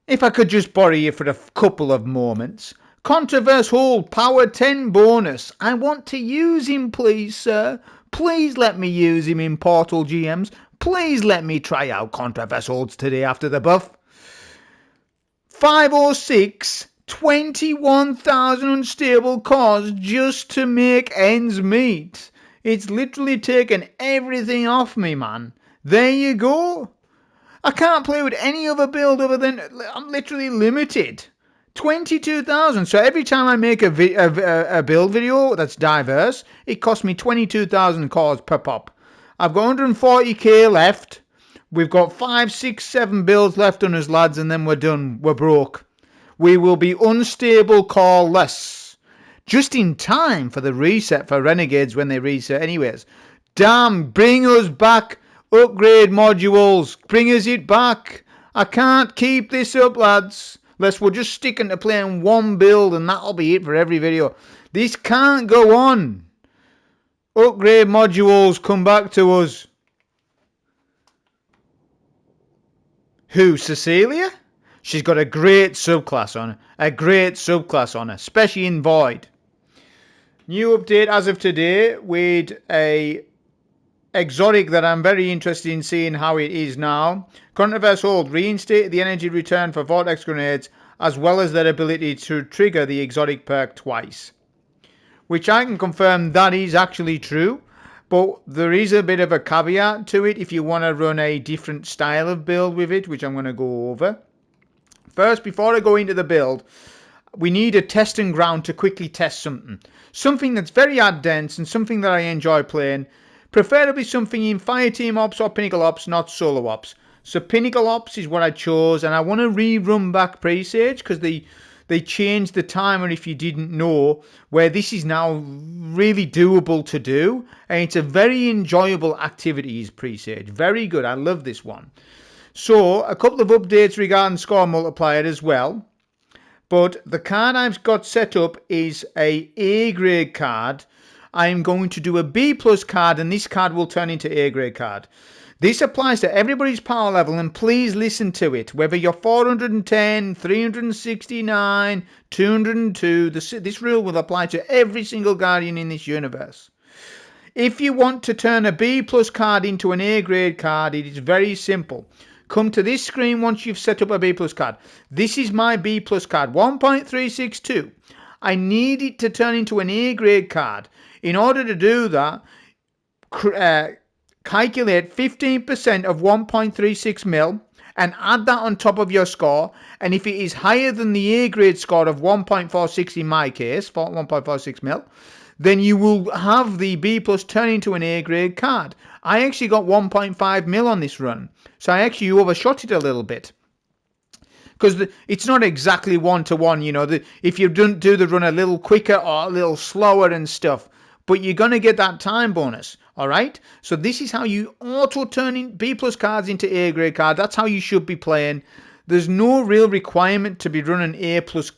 If I could just borrow you for a couple of moments. Contraverse hold power 10 bonus. I want to use him, please, sir. Please let me use him in Portal GMs. Please let me try out Contraverse holds today after the buff. 506, 21,000 unstable cores just to make ends meet. It's literally taken everything off me, man. There you go. I can't play with any other build other than I'm literally limited. 22,000. So every time I make a build video that's diverse, it costs me 22,000 cores per pop. I've got 140k left. We've got 5, 6, 7 builds left on us, lads, and then we're done. We're broke. We will be unstable core-less. Just in time for the reset for Renegades when they reset anyways. Damn, bring us back. Upgrade modules. Bring us it back. I can't keep this up, lads. Unless we're just sticking to playing one build and that'll be it for every video. This can't go on. Upgrade modules, come back to us. Who, Cecilia? She's got a great subclass on her. A great subclass on her, especially in Void. New update as of today with a exotic that I'm very interested in seeing how it is now. Contraverse hold reinstated the energy return for vortex grenades as well as their ability to trigger the exotic perk twice. Which I can confirm that is actually true. But there is a bit of a caveat to it if you want to run a different style of build with it, which I'm going to go over. First, before I go into the build, we need a testing ground to quickly test something. Something that's very ad dense and something that I enjoy playing. Preferably something in Fireteam Ops or Pinnacle Ops, not Solo Ops. So Pinnacle Ops is what I chose, and I want to rerun back Presage because they changed the timer, if you didn't know, where this is now really doable to do. And it's a very enjoyable activity, is Presage. Very good. I love this one. So, a couple of updates regarding score multiplier as well. But the card I've got set up is a A grade card. I'm going to do a B plus card, and this card will turn into A grade card. This applies to everybody's power level, and please listen to it. Whether you're 410, 369, 202, this rule will apply to every single Guardian in this universe. If you want to turn a B plus card into an A grade card, it is very simple. Come to this screen once you've set up a B plus card. This is my B plus card, 1.362. I need it to turn into an A grade card. In order to do that, calculate 15% of 1.36 mil and add that on top of your score. And if it is higher than the A grade score of 1.46 in my case, 1.46 mil, then you will have the B plus turn into an A grade card. I actually got 1.5 mil on this run. So I actually overshot it a little bit. Because it's not exactly one-to-one, you know. If you do the run a little quicker or a little slower and stuff. But you're going to get that time bonus. Alright, so this is how you auto-turn B plus cards into A grade card. That's how you should be playing. There's no real requirement to be running A plus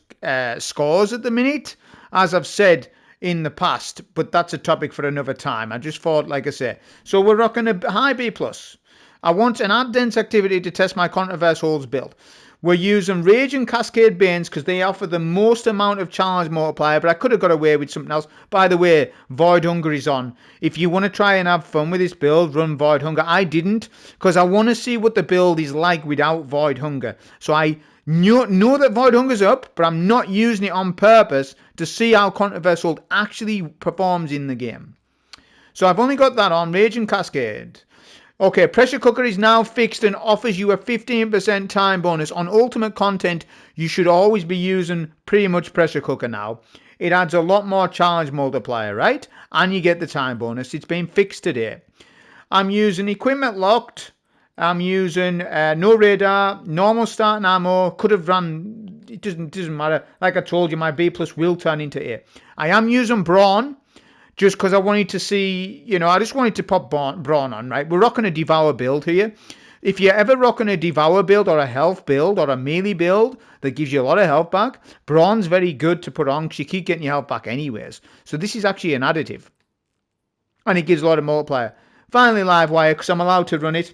scores at the minute, as I've said in the past, but that's a topic for another time. I just thought, like I say. So we're rocking a high B plus. I want an ad dense activity to test my Contraverse holds build. We're using Rage and Cascade Banes because they offer the most amount of challenge multiplier, but I could have got away with something else. By the way, Void Hunger is on. If you want to try and have fun with this build, run Void Hunger. I didn't because I want to see what the build is like without Void Hunger. So I know that Void Hunger's up, but I'm not using it on purpose to see how Contraverse hold actually performs in the game. So I've only got that on, Rage and Cascade. Okay, Pressure Cooker is now fixed and offers you a 15% time bonus. On Ultimate content, you should always be using pretty much Pressure Cooker now. It adds a lot more challenge multiplier, right? And you get the time bonus. It's been fixed today. I'm using Equipment Locked. I'm using no radar, normal starting ammo. Could have run, it doesn't matter. Like I told you, my B plus will turn into A. I am using Brawn. Just because I wanted to see, you know, I just wanted to pop Brawn on, right? We're rocking a Devour build here. If you're ever rocking a Devour build or a health build or a melee build that gives you a lot of health back, Brawn's very good to put on because you keep getting your health back anyways. So this is actually an additive. And it gives a lot of multiplier. Finally, Livewire, because I'm allowed to run it.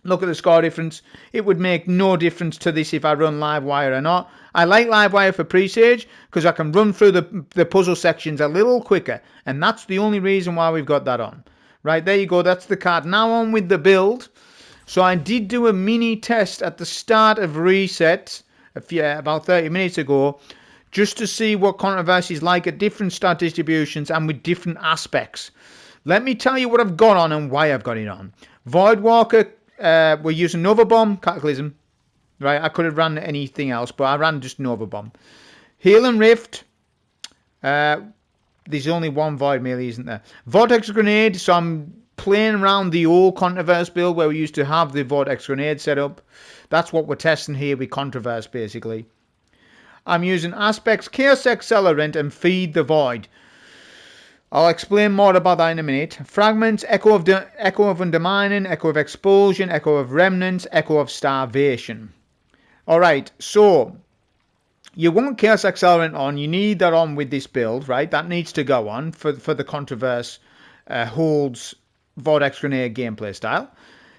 look at the score difference. It would make no difference to this if I run Livewire or not. I like Livewire for Presage because I can run through the puzzle sections a little quicker, and that's the only reason why we've got that on. Right, there you go, that's the card. Now on with the build. So I did do a mini test at the start of Reset about 30 minutes ago, just to see what Contraverse is like at different stat distributions and with different aspects. Let me tell you what I've got on and why I've got it on. Voidwalker, we're using Nova Bomb, Cataclysm. Right, I could have ran anything else, but I ran just Nova Bomb. Heal and Rift. There's only one Void melee, isn't there? Vortex Grenade, so I'm playing around the old Contraverse build where we used to have the Vortex Grenade set up. That's what we're testing here with Contraverse, basically. I'm using Aspects, Chaos Accelerant, and Feed the Void. I'll explain more about that in a minute. Fragments, Echo of Undermining, Echo of Expulsion, Echo of Remnants, Echo of Starvation. Alright, so you want Chaos Accelerant on. You need that on with this build, right? That needs to go on for the Contraverse holds Vortex Grenade gameplay style.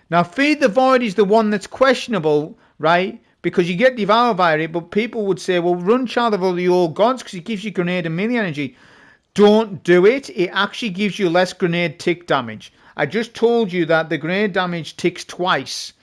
Now, Feed the Void is the one that's questionable, right? Because you get devoured by it, but people would say, well, run Child of the Old Gods because it gives you grenade and melee energy. Don't do it. It actually gives you less grenade tick damage. I just told you that the grenade damage ticks twice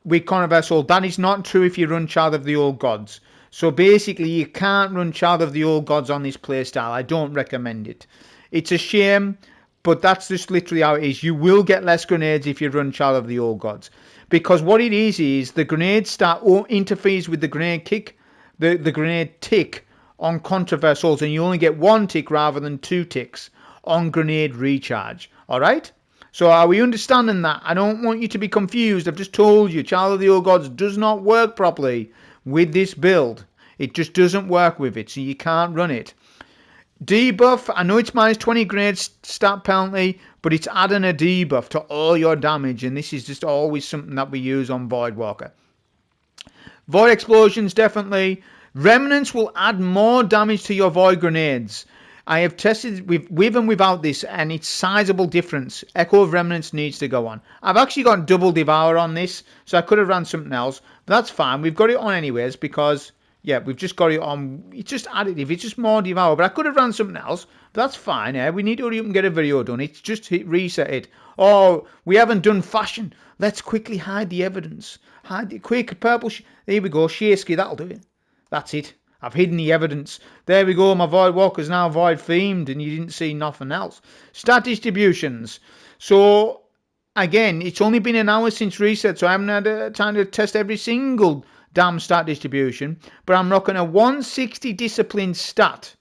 with Contraverse Hold. That is not true if you run Child of the Old Gods. So basically, you can't run Child of the Old Gods on this playstyle. I don't recommend it. It's a shame, but that's just literally how it is. You will get less grenades if you run Child of the Old Gods. Because what it is the grenade start interferes with the grenade kick, the grenade tick on Contraverse Holds, and you only get one tick rather than two ticks on grenade recharge. Alright? So are we understanding that? I don't want you to be confused. I've just told you, Child of the Old Gods does not work properly with this build. It just doesn't work with it, so you can't run it. Debuff, I know it's minus 20 grenade stat penalty, but it's adding a debuff to all your damage, and this is just always something that we use on Voidwalker. Void Explosions, definitely. Remnants will add more damage to your Void Grenades. I have tested with and without this, and it's sizable difference. Echo of Remnants needs to go on. I've actually got double Devour on this, so I could have ran something else, but that's fine. We've got it on anyways because, yeah, we've just got it on. It's just additive. It's just more Devour, but I could have ran something else, but that's fine. We need to hurry up and get a video done. It's just reset it. Oh, we haven't done fashion. Let's quickly hide the evidence. Hide the quick purple. There we go. Shasky, that'll do it. That's it. I've hidden the evidence. There we go. My Voidwalker's now Void themed and you didn't see nothing else. Stat distributions. So, again, it's only been an hour since reset, so I haven't had time to test every single damn stat distribution. But I'm rocking a 160 discipline stat.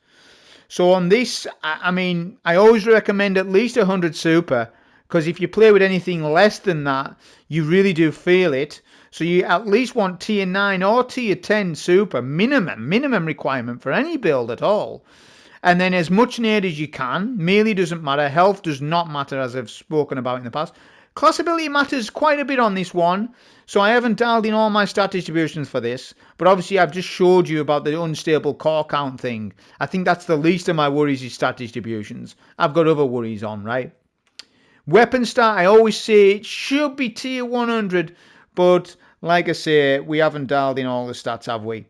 So on this, I mean, I always recommend at least 100 super. Because if you play with anything less than that, you really do feel it. So you at least want tier 9 or tier 10 super, minimum requirement for any build at all. And then as much nade as you can. Melee doesn't matter. Health does not matter, as I've spoken about in the past. Class ability matters quite a bit on this one. So I haven't dialed in all my stat distributions for this. But obviously I've just showed you about the unstable core count thing. I think that's the least of my worries is stat distributions. I've got other worries on, right? Weapon stat, I always say it should be tier 100. But, like I say, we haven't dialed in all the stats, have we?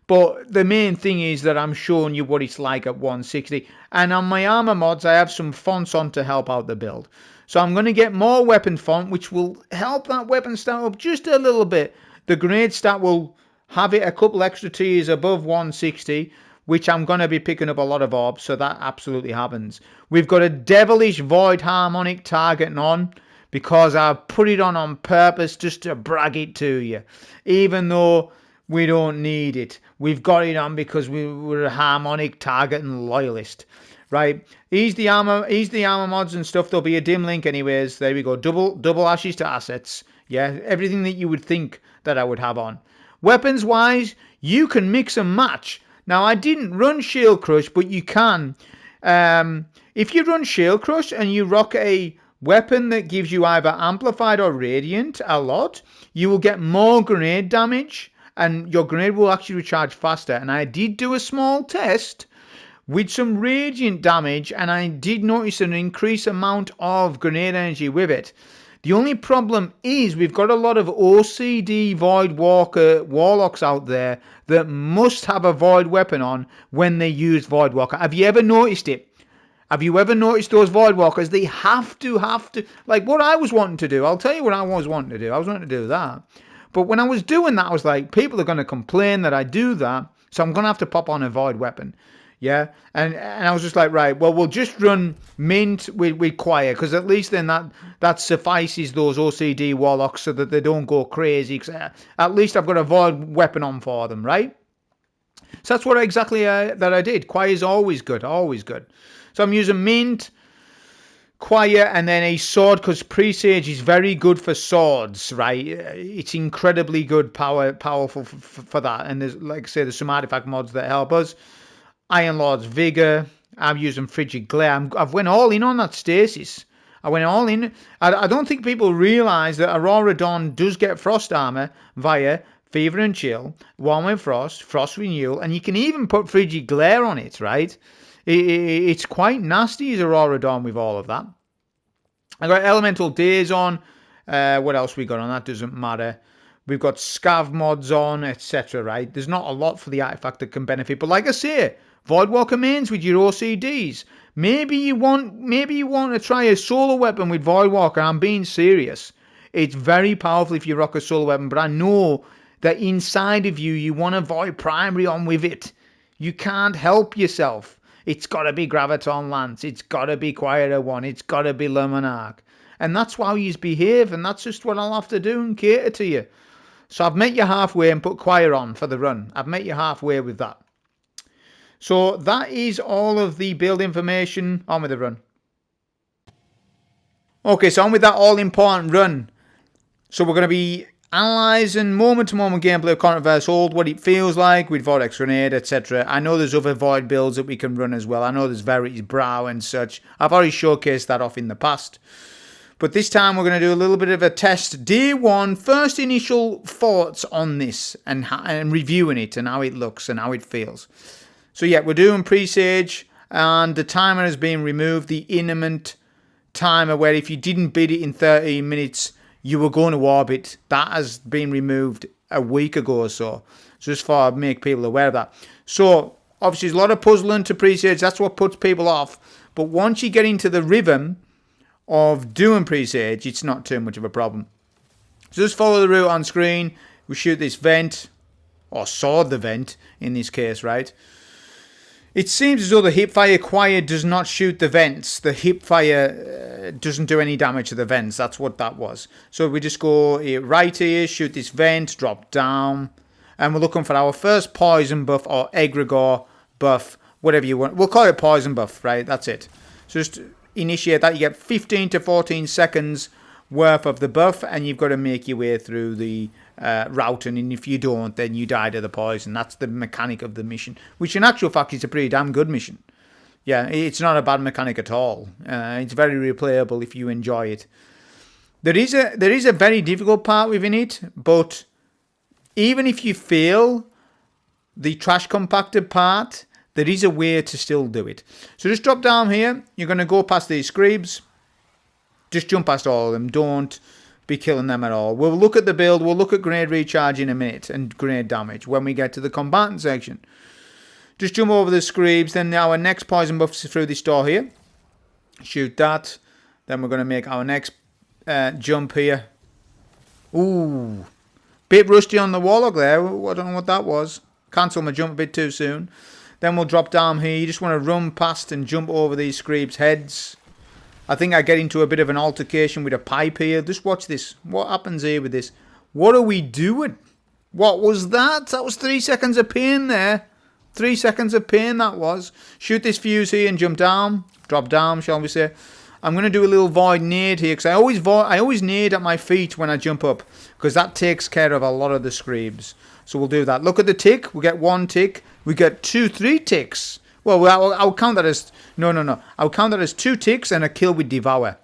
But the main thing is that I'm showing you what it's like at 160. And on my armor mods, I have some fonts on to help out the build. So I'm going to get more weapon font, which will help that weapon stat up just a little bit. The grenade stat will have it a couple extra tiers above 160, which I'm going to be picking up a lot of orbs, so that absolutely happens. We've got a devilish void harmonic targeting on, because I put it on purpose just to brag it to you. Even though we don't need it. We've got it on because we're a harmonic targeting loyalist. Right? Ease the armor mods and stuff. There'll be a dim link anyways. There we go. Double ashes to assets. Yeah, everything that you would think that I would have on. Weapons wise, you can mix and match. Now, I didn't run Shield Crush, but you can. If you run Shield Crush and you rock a weapon that gives you either amplified or radiant a lot, you will get more grenade damage and your grenade will actually recharge faster. And I did do a small test with some radiant damage and I did notice an increased amount of grenade energy with it. The only problem is we've got a lot of OCD Voidwalker Warlocks out there that must have a Void weapon on when they use Voidwalker. Have you ever noticed it? Have you ever noticed those Voidwalkers? They have to, like what I was wanting to do. I'll tell you what I was wanting to do. I was wanting to do that. But when I was doing that, I was like, people are going to complain that I do that. So I'm going to have to pop on a Void weapon. Yeah. And I was just like, right, well, we'll just run Mint with Choir. Because at least then that suffices those OCD Warlocks so that they don't go crazy. Cause at least I've got a Void weapon on for them, right? So that's what exactly that I did. Choir is always good, always good. So I'm using Mint, Choir, and then a sword, because Presage is very good for swords, right? It's incredibly good, powerful for that. And there's, like I say, there's some artifact mods that help us. Iron Lord's Vigor. I'm using Frigid Glare. I've went all in on that stasis. I went all in. I don't think people realise that Aurora Dawn does get frost armour via Fever and Chill, Warm and Frost, Frost Renewal, and you can even put Frigid Glare on it, right? It's quite nasty as Aurora Dawn with all of that. I got Elemental Days on. What else we got on? That doesn't matter. We've got Scav mods on, etc. Right? There's not a lot for the artifact that can benefit, but like I say, Voidwalker mains with your OCDs. Maybe you want to try a solo weapon with Voidwalker. I'm being serious. It's very powerful if you rock a solo weapon, but I know that inside of you, you want to Void Primary on with it. You can't help yourself. It's got to be Graviton Lance. It's got to be Quieter One. It's got to be Luminarch. And that's how you behave, and that's just what I'll have to do and cater to you. So I've met you halfway and put Choir on for the run. I've met you halfway with that. So that is all of the build information. On with the run. Okay, so on with that all-important run. So we're going to be analysing moment-to-moment gameplay of Contraverse Old, what it feels like with Vortex Grenade, etc. I know there's other Void builds that we can run as well. I know there's Verity's Brow and such. I've already showcased that off in the past. But this time we're going to do a little bit of a test. Day one, first initial thoughts on this and reviewing it and how it looks and how it feels. So yeah, we're doing Presage and the timer has been removed. The imminent timer where if you didn't beat it in 13 minutes, you were going to orbit. That has been removed a week ago or so. Just for make people aware of that. So obviously there's a lot of puzzling to Presage. That's what puts people off. But once you get into the rhythm of doing Presage, it's not too much of a problem. So just follow the route on screen. We shoot this vent, or sword the vent in this case, right? It seems as though the hipfire Choir does not shoot the vents. The hipfire doesn't do any damage to the vents. That's what that was. So we just go right here, shoot this vent, drop down, and we're looking for our first poison buff or egregore buff, whatever you want. We'll call it poison buff, right? That's it. So just initiate that. You get 15 to 14 seconds worth of the buff, and you've got to make your way through the route, and if you don't, then you die to the poison. That's the mechanic of the mission, which in actual fact is a pretty damn good mission. Yeah, it's not a bad mechanic at all. It's very replayable if you enjoy it. There is a very difficult part within it, but even if you fail the trash compactor part, there is a way to still do it. So just drop down here. You're going to go past these screebs. Just jump past all of them. Don't be killing them at all. We'll look at the build. We'll look at grenade recharge in a minute and grenade damage when we get to the combatant section. Just jump over the screebs. Then our next poison buff is through this door here. Shoot that. Then we're going to make our next jump here. Ooh. Bit rusty on the Warlock there. I don't know what that was. Cancel my jump a bit too soon. Then we'll drop down here. You just want to run past and jump over these screebs' heads. I think I get into a bit of an altercation with a pipe here. Just watch this. What happens here with this? What are we doing? What was that? That was 3 seconds of pain there. 3 seconds of pain that was. Shoot this fuse here and jump down. Drop down, shall we say. I'm going to do a little void nade here because I always nade at my feet when I jump up because that takes care of a lot of the screebs. So we'll do that. Look at the tick. We get 1 tick. We get 3 ticks. Well, I'll count that as... No. I'll count that as 2 ticks and a kill with Devour.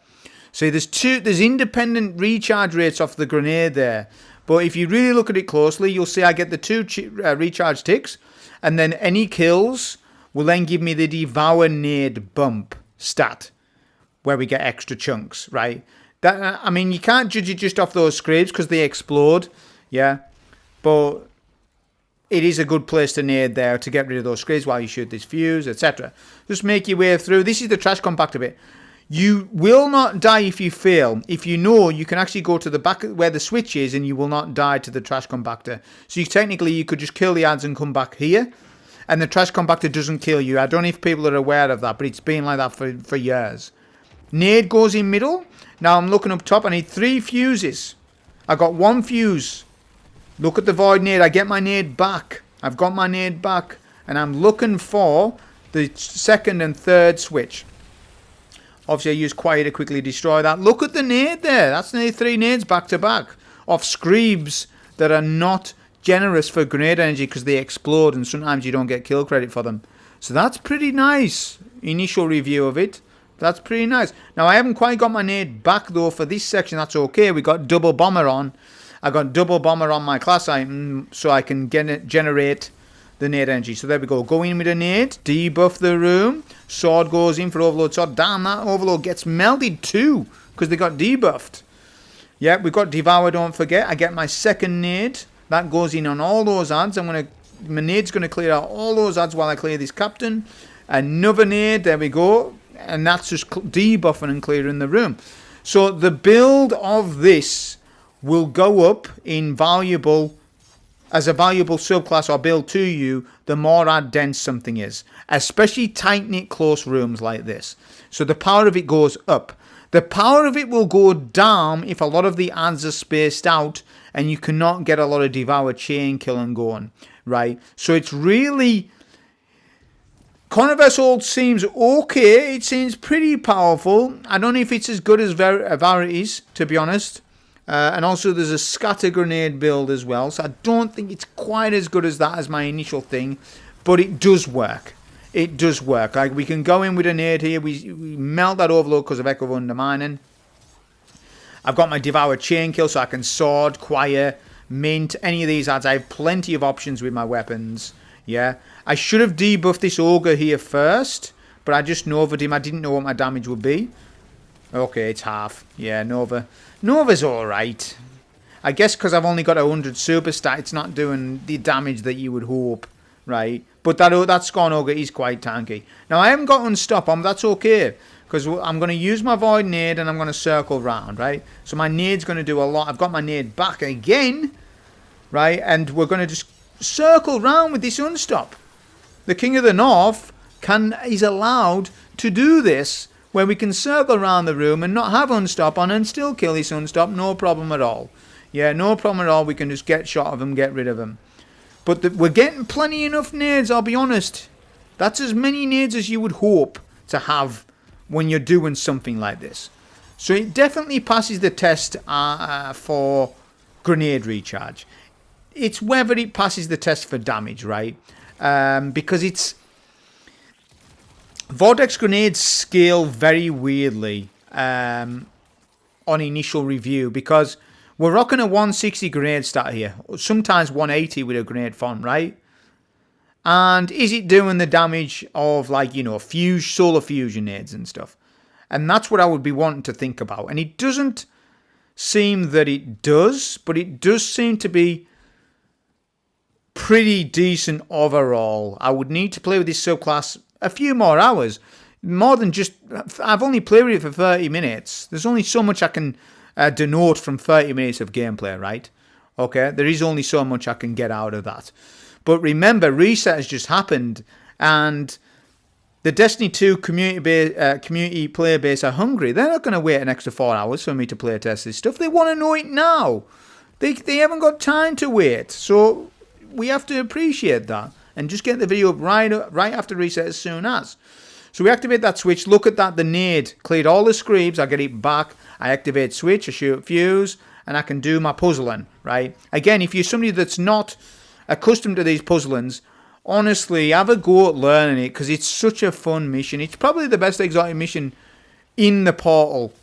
So there's independent recharge rates off the grenade there. But if you really look at it closely, you'll see I get the 2 recharge ticks. And then any kills will then give me the Devour nade bump stat. Where we get extra chunks, right? That, I mean, you can't judge it just off those scrapes because they explode, yeah. But it is a good place to nade there to get rid of those scrapes while you shoot this fuse, etc. Just make your way through. This is the trash compactor bit. You will not die if you fail. If you know, you can actually go to the back where the switch is and you will not die to the trash compactor. So technically you could just kill the ads and come back here. And the trash compactor doesn't kill you. I don't know if people are aware of that, but it's been like that for years. Nade goes in middle. Now I'm looking up top. I need 3 fuses. I got 1 fuse. Look at the void nade. I get my nade back. I've got my nade back. And I'm looking for the 2nd and 3rd switch. Obviously I use quiet to quickly destroy that. Look at the nade there. That's nearly 3 nades back to back. Off screebs that are not generous for grenade energy because they explode and sometimes you don't get kill credit for them. So that's pretty nice. Initial review of it. That's pretty nice. Now I haven't quite got my nade back though for this section. That's okay. We got double bomber on. I got double bomber on my class item so I can generate the nade energy. So there we go. Go in with a nade. Debuff the room. Sword goes in for overload sword. Damn, that overload gets melted too because they got debuffed. Yeah, we got devour, don't forget. I get my 2nd nade. That goes in on all those ads. My nade's going to clear out all those ads while I clear this captain. Another nade. There we go. And that's just debuffing and clearing the room. So the build of this will go up in valuable, as a valuable subclass or build to you, the more ad dense something is. Especially tight-knit close rooms like this. So the power of it goes up. The power of it will go down if a lot of the ads are spaced out and you cannot get a lot of devour chain killing going, right? So it's really... Contraverse ult seems okay. It seems pretty powerful. I don't know if it's as good as Verity's, to be honest. And also there's a scatter grenade build as well. So I don't think it's quite as good as that as my initial thing. But it does work. It does work. Like we can go in with a nade here. We melt that overload because of Echo of Undermining. I've got my Devour Chain Kill so I can sword, Choir, Mint, any of these ads. I have plenty of options with my weapons. Yeah. I should have debuffed this Ogre here first. But I just Nova'd him. I didn't know what my damage would be. Okay, it's half. Yeah, Nova. Nova's alright. I guess because I've only got 100 super stat, it's not doing the damage that you would hope. Right. But that Scorn Ogre is quite tanky. Now, I haven't got Unstop on, but that's okay. Because I'm going to use my Void Nade and I'm going to circle round, right? So my Nade's going to do a lot. I've got my Nade back again, right? And we're going to just circle round with this Unstop. The King of the North is allowed to do this, where we can circle around the room and not have Unstop on and still kill this Unstop, no problem at all. Yeah, no problem at all. We can just get shot of him, get rid of him. But we're getting plenty enough nades, I'll be honest. That's as many nades as you would hope to have when you're doing something like this. So it definitely passes the test for grenade recharge. It's whether it passes the test for damage, right? Because it's... Vortex grenades scale very weirdly on initial review because we're rocking a 160 grenade stat here. Sometimes 180 with a grenade font, right? And is it doing the damage of, like, you know, solar fusion nades and stuff? And that's what I would be wanting to think about. And it doesn't seem that it does, but it does seem to be pretty decent overall. I would need to play with this subclass a few more hours. More than just... I've only played with it for 30 minutes. There's only so much I can denote from 30 minutes of gameplay, right? Okay, there is only so much I can get out of that. But remember, reset has just happened, and the Destiny 2 community player base are hungry. They're not going to wait an extra 4 hours for me to play test this stuff. They want to know it now. They haven't got time to wait. So we have to appreciate that and just get the video up right after reset as soon as. So we activate that switch. Look at that. The nade cleared all the screams. I get it back. I activate switch. I shoot fuse. And I can do my puzzling, right? Again, if you're somebody that's not accustomed to these puzzlings, honestly, have a go at learning it because it's such a fun mission. It's probably the best exotic mission in the portal.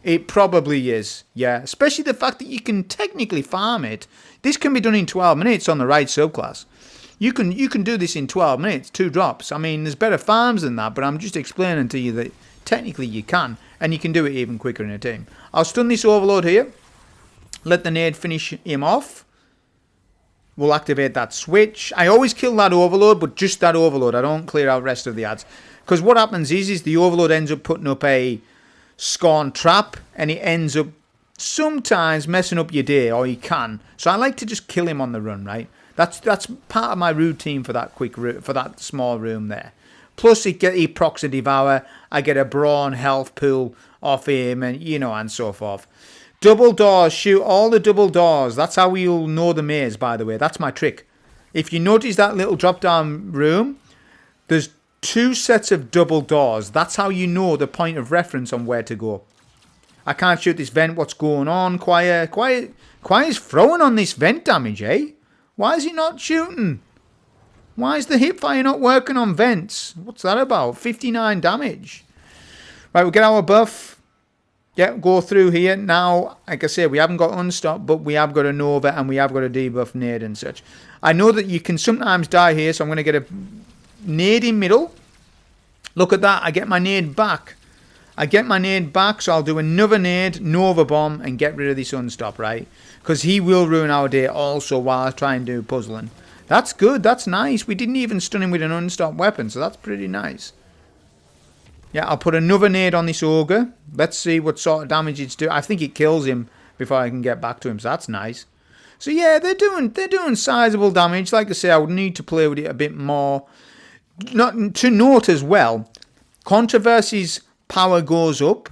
It probably is, yeah. Especially the fact that you can technically farm it. This can be done in 12 minutes on the right subclass. You can do this in 12 minutes, 2 drops. I mean, there's better farms than that, but I'm just explaining to you that technically you can. And you can do it even quicker in a team. I'll stun this Overlord here. Let the nade finish him off. We'll activate that switch. I always kill that Overlord, but just that Overlord. I don't clear out the rest of the ads. Because what happens is the Overlord ends up putting up a Scorn trap, and it ends up sometimes messing up your day, or he can. So I like to just kill him on the run, right? That's part of my routine for that for that small room there. Plus, he procs a Devour. I get a Brawn health pool off him, and and so forth. Double doors, shoot all the double doors. That's how you'll know the maze, by the way. That's my trick. If you notice that little drop-down room, there's 2 sets of double doors. That's how you know the point of reference on where to go. I can't shoot this vent. What's going on? Quiet's throwing on this vent damage, eh? Why is he not shooting? Why is the hipfire not working on vents? What's that about? 59 damage. Right, we'll get our buff. Yeah, go through here. Now, like I say, we haven't got Unstop, but we have got a Nova and we have got a debuff nade and such. I know that you can sometimes die here, so I'm going to get a nade in middle. Look at that. I get my nade back. So I'll do another nade, Nova Bomb, and get rid of this Unstop, right? Because he will ruin our day also while I try and do puzzling. That's good. That's nice. We didn't even stun him with an Unstop weapon, so that's pretty nice. Yeah, I'll put another nade on this Ogre. Let's see what sort of damage it's doing. I think it kills him before I can get back to him, so that's nice. So yeah, they're doing sizable damage. Like I say, I would need to play with it a bit more. Not to note as well, Contraverse's power goes up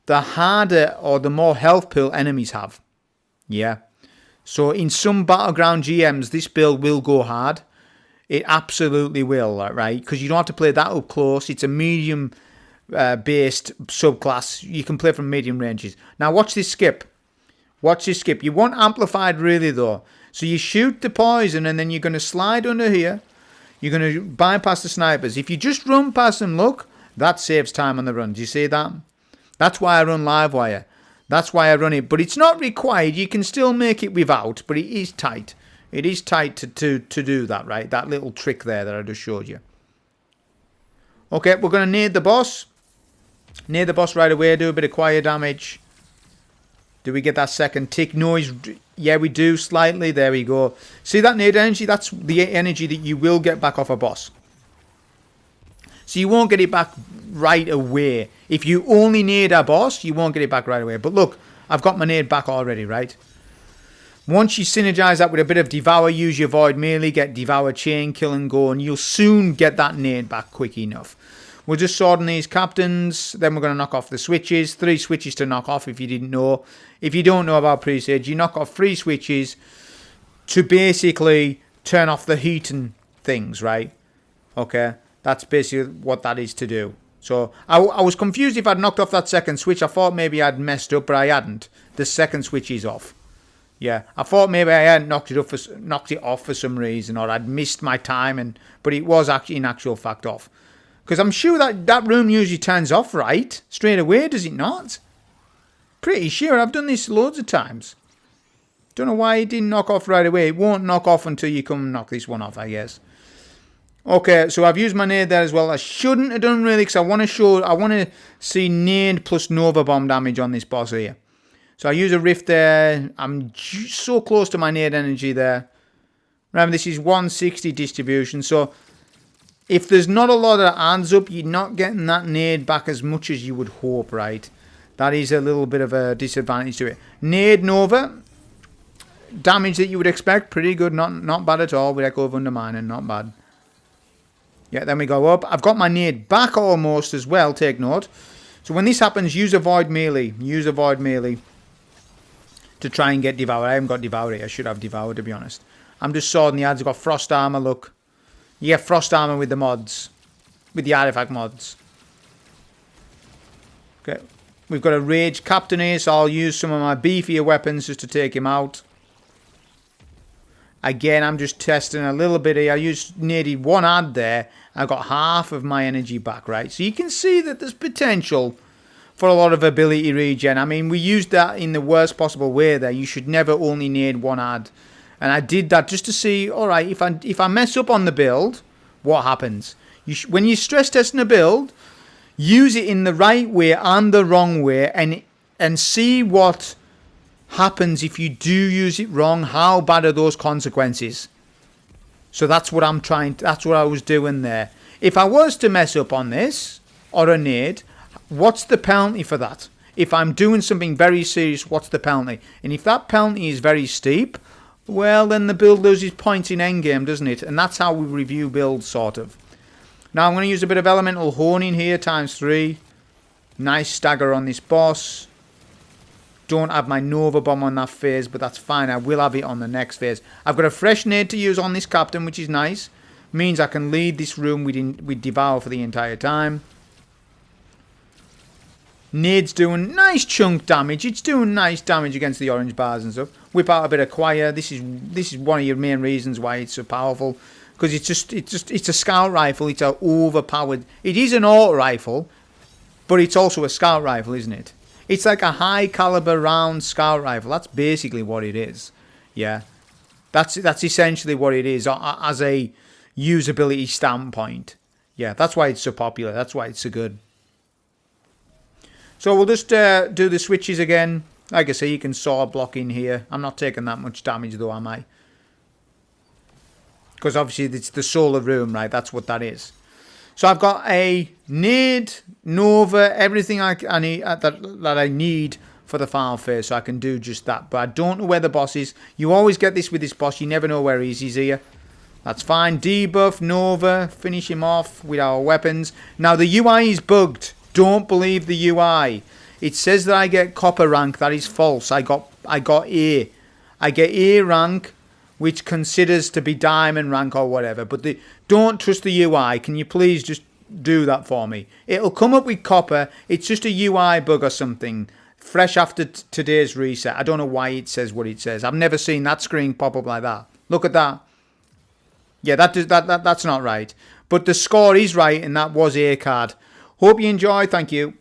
the harder or the more health pool enemies have. Yeah. So in some Battleground GMs, this build will go hard. It absolutely will, right? Because you don't have to play that up close. It's a medium based subclass. You can play from medium ranges. Now watch this skip. Watch this skip. You want amplified really though. So you shoot the poison and then you're going to slide under here. You're going to bypass the snipers. If you just run past them, look, that saves time on the run. Do you see that? That's why I run Livewire. That's why I run it. But it's not required. You can still make it without, but it is tight. It is tight to do that, right? That little trick there that I just showed you. Okay, we're going to nade the boss. Nade the boss right away. Do a bit of quiet damage. Do we get that second tick noise? Yeah, we do slightly. There we go. See that nade energy? That's the energy that you will get back off a boss. So you won't get it back right away. If you only nade a boss, you won't get it back right away. But look, I've got my nade back already, right? Once you synergize that with a bit of Devour, use your Void melee, get Devour chain, kill and go, and you'll soon get that nade back quick enough. We're just sorting these captains, then we're going to knock off the switches. 3 switches to knock off if you didn't know. If you don't know about Presage, you knock off 3 switches to basically turn off the heating things, right? Okay, that's basically what that is to do. So I was confused if I'd knocked off that second switch. I thought maybe I'd messed up, but I hadn't. The second switch is off. Yeah, I thought maybe I hadn't knocked it off for some reason, or I'd missed my time, but it was actually in actual fact off. Because I'm sure that room usually turns off right straight away, does it not? Pretty sure. I've done this loads of times. Don't know why it didn't knock off right away. It won't knock off until you come and knock this one off, I guess. Okay, so I've used my nade there as well. I shouldn't have done really, because I want to see nade plus Nova Bomb damage on this boss here. So I use a rift there. I'm so close to my nade energy there. Remember, this is 160 distribution, so if there's not a lot of hands up, you're not getting that nade back as much as you would hope, right? That is a little bit of a disadvantage to it. Nade Nova, damage that you would expect, pretty good, not bad at all. With Echo of Undermining, not bad. Yeah, then we go up. I've got my nade back almost as well, take note. So when this happens, use a Void melee. Use a Void melee to try and get Devour. I haven't got Devour here. I should have Devour, to be honest. I'm just sorting the ads. I've got Frost Armor, look. You get Frost Armor with the mods. With the artifact mods. Okay. We've got a Rage Captain here, so I'll use some of my beefier weapons just to take him out. Again, I'm just testing a little bit here. I used nearly 1 ad there. I got half of my energy back, right? So you can see that there's potential for a lot of ability regen. I mean, we used that in the worst possible way there. You should never only need 1 ad. And I did that just to see, alright, if I mess up on the build, what happens? When you're stress testing a build, use it in the right way and the wrong way, and see what happens if you do use it wrong. How bad are those consequences? So that's what that's what I was doing there. If I was to mess up on this or a nade, what's the penalty for that? If I'm doing something very serious, what's the penalty? And if that penalty is very steep, well, then the build loses points in endgame, doesn't it? And that's how we review builds, sort of. Now I'm going to use a bit of elemental honing here, ×3. Nice stagger on this boss. Don't have my Nova Bomb on that phase, but that's fine. I will have it on the next phase. I've got a fresh nade to use on this captain, which is nice. Means I can lead this room with Devour for the entire time. Nade's doing nice chunk damage. It's doing nice damage against the orange bars and stuff. Whip out a bit of Choir. This is one of your main reasons why it's so powerful. Because it's a scout rifle. It's a overpowered. It is an auto rifle, but it's also a scout rifle, isn't it? It's like a high caliber round scout rifle. That's basically what it is. Yeah, that's essentially what it is as a usability standpoint. Yeah, that's why it's so popular. That's why it's so good. So we'll just do the switches again. Like I say, you can saw block in here. I'm not taking that much damage though, am I? Because obviously it's the solar room, right? That's what that is. So I've got a nade, Nova, everything I need that I need for the final phase, so I can do just that. But I don't know where the boss is. You always get this with this boss. You never know where he is. He's here. That's fine. Debuff, Nova, finish him off with our weapons. Now the UI is bugged. Don't believe the UI. It says that I get copper rank. That is false. I got A. I get A rank, which considers to be diamond rank or whatever. But don't trust the UI. Can you please just do that for me? It'll come up with copper. It's just a UI bug or something. Fresh after today's reset. I don't know why it says what it says. I've never seen that screen pop up like that. Look at that. Yeah, that's not right. But the score is right, and that was A card. Hope you enjoyed. Thank you.